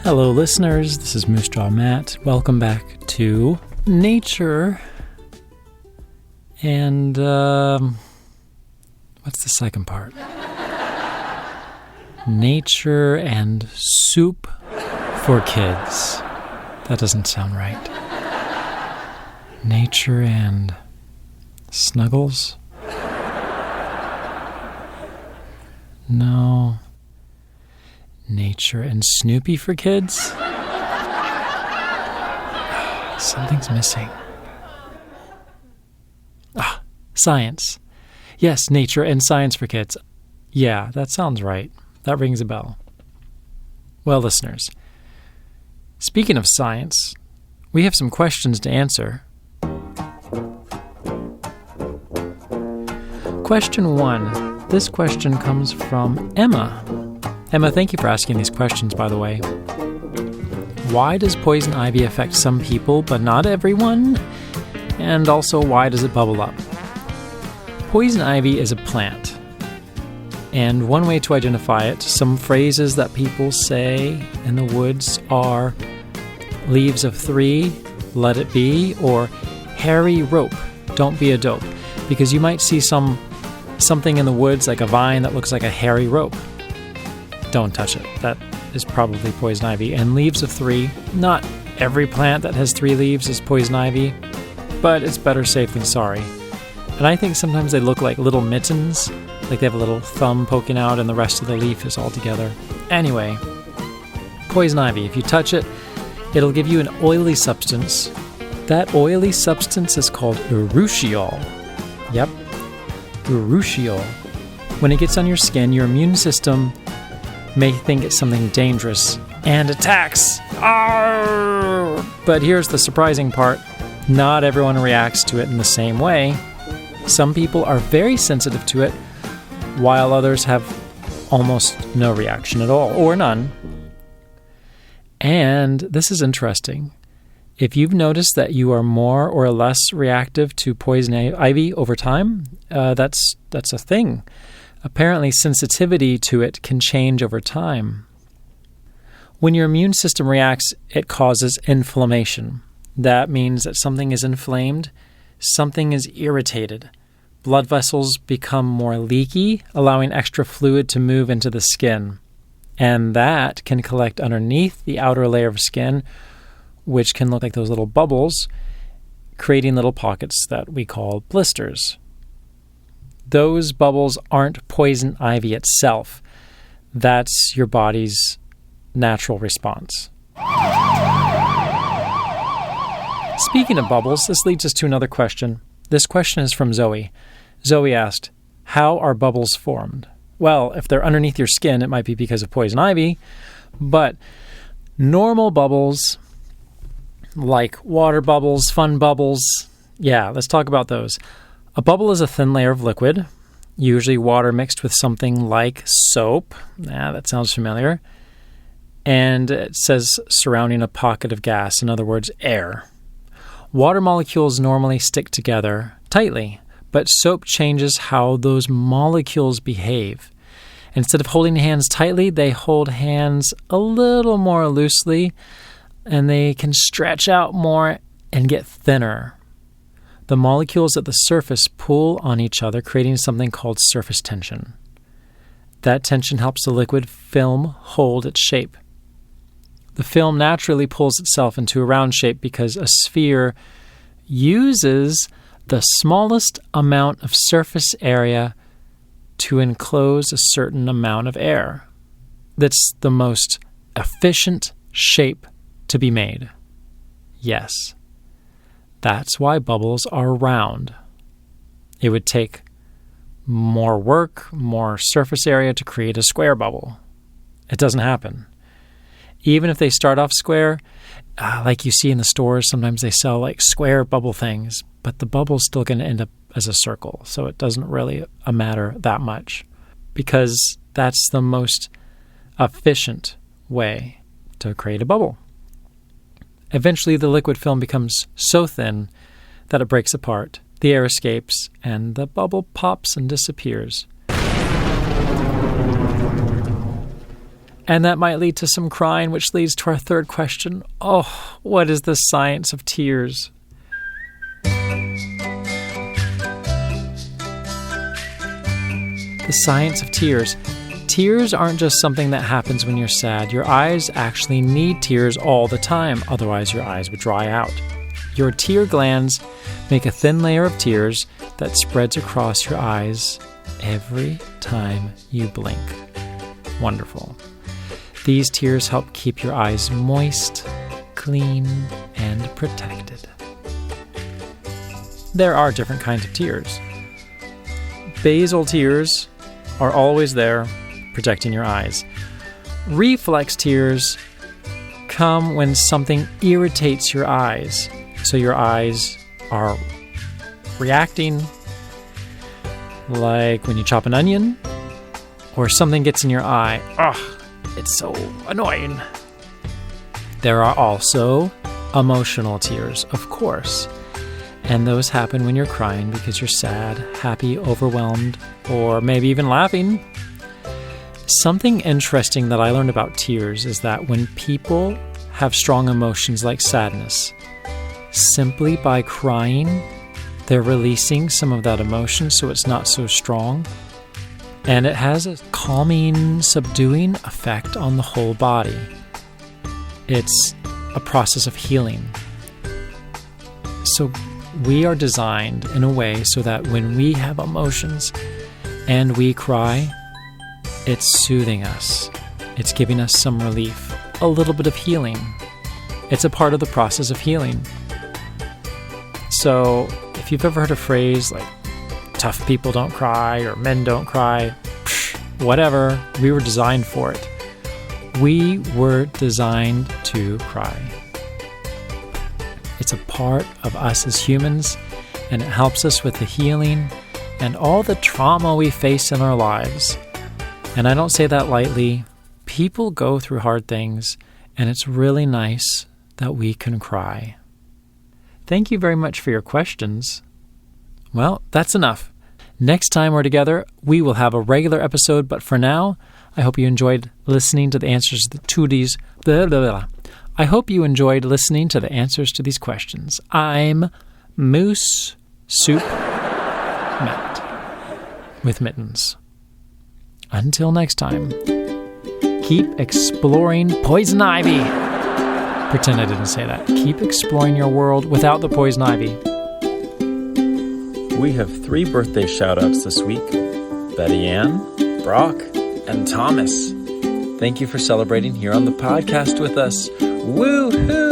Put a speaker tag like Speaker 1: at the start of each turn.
Speaker 1: Hello, listeners. This is Moose Jaw Matt. Welcome back to Nature. And, what's the second part? Nature and soup for kids. That doesn't sound right. Nature and snuggles? No. Nature and Snoopy for kids? Something's missing. Science. Yes, nature and science for kids. Yeah, that sounds right. That rings a bell. Well, listeners, speaking of science, we have some questions to answer. Question 1. This question comes from Emma. Emma, thank you for asking these questions, by the way. Why does poison ivy affect some people but not everyone? And also, why does it bubble up? Poison ivy is a plant. And one way to identify it, some phrases that people say in the woods are leaves of 3, let it be, or hairy rope, don't be a dope. Because you might see something in the woods like a vine that looks like a hairy rope. Don't touch it. That is probably poison ivy. And leaves of 3, not every plant that has 3 leaves is poison ivy, but it's better safe than sorry. And I think sometimes they look like little mittens, like they have a little thumb poking out and the rest of the leaf is all together. Anyway, poison ivy, if you touch it, it'll give you an oily substance. That oily substance is called urushiol. Yep, urushiol. When it gets on your skin, your immune system may think it's something dangerous and attacks. Arr! But here's the surprising part. Not everyone reacts to it in the same way. Some people are very sensitive to it, while others have almost no reaction at all, or none. And this is interesting. If you've noticed that you are more or less reactive to poison ivy over time, that's a thing. Apparently, sensitivity to it can change over time. When your immune system reacts, it causes inflammation. That means that something is inflamed, something is irritated. Blood vessels become more leaky, allowing extra fluid to move into the skin. And that can collect underneath the outer layer of skin, which can look like those little bubbles, creating little pockets that we call blisters. Those bubbles aren't poison ivy itself. That's your body's natural response. Speaking of bubbles, this leads us to another question. This question is from Zoe. Zoe asked, how are bubbles formed? Well, if they're underneath your skin, it might be because of poison ivy, but normal bubbles, like water bubbles, fun bubbles, yeah, let's talk about those. A bubble is a thin layer of liquid, usually water mixed with something like soap. That sounds familiar. And it says surrounding a pocket of gas, in other words, air. Water molecules normally stick together tightly, but soap changes how those molecules behave. Instead of holding hands tightly, they hold hands a little more loosely, and they can stretch out more and get thinner. The molecules at the surface pull on each other, creating something called surface tension. That tension helps the liquid film hold its shape. The film naturally pulls itself into a round shape because a sphere uses the smallest amount of surface area to enclose a certain amount of air. That's the most efficient shape to be made. Yes, that's why bubbles are round. It would take more work, more surface area to create a square bubble. It doesn't happen. Even if they start off square, like you see in the stores, sometimes they sell like square bubble things, but the bubble's still going to end up as a circle. So it doesn't really matter that much because that's the most efficient way to create a bubble. Eventually, the liquid film becomes so thin that it breaks apart, the air escapes, and the bubble pops and disappears. And that might lead to some crying, which leads to our third question. Oh, what is the science of tears? The science of tears. Tears aren't just something that happens when you're sad. Your eyes actually need tears all the time, otherwise your eyes would dry out. Your tear glands make a thin layer of tears that spreads across your eyes every time you blink. Wonderful. These tears help keep your eyes moist, clean, and protected. There are different kinds of tears. Basal tears are always there, protecting your eyes. Reflex tears come when something irritates your eyes. So your eyes are reacting, like when you chop an onion, or something gets in your eye. Ugh, it's so annoying. There are also emotional tears, of course. And those happen when you're crying because you're sad, happy, overwhelmed, or maybe even laughing. Something interesting that I learned about tears is that when people have strong emotions like sadness, simply by crying, they're releasing some of that emotion so it's not so strong. And it has a calming, subduing effect on the whole body. It's a process of healing. So we are designed in a way so that when we have emotions and we cry, it's soothing us. It's giving us some relief, a little bit of healing. It's a part of the process of healing. So if you've ever heard a phrase like, tough people don't cry, or men don't cry, whatever, we were designed for it. We were designed to cry. It's a part of us as humans, and it helps us with the healing and all the trauma we face in our lives. And I don't say that lightly. People go through hard things, and it's really nice that we can cry. Thank you very much for your questions. Well, that's enough. Next time we're together, we will have a regular episode, but for now, I hope you enjoyed listening to the answers to these... I hope you enjoyed listening to the answers to these questions. I'm Moose Soup Matt with mittens. Until next time, keep exploring poison ivy. Pretend I didn't say that. Keep exploring your world without the poison ivy.
Speaker 2: We have 3 birthday shout-outs this week. Betty Ann, Brock, and Thomas. Thank you for celebrating here on the podcast with us. Woo-hoo!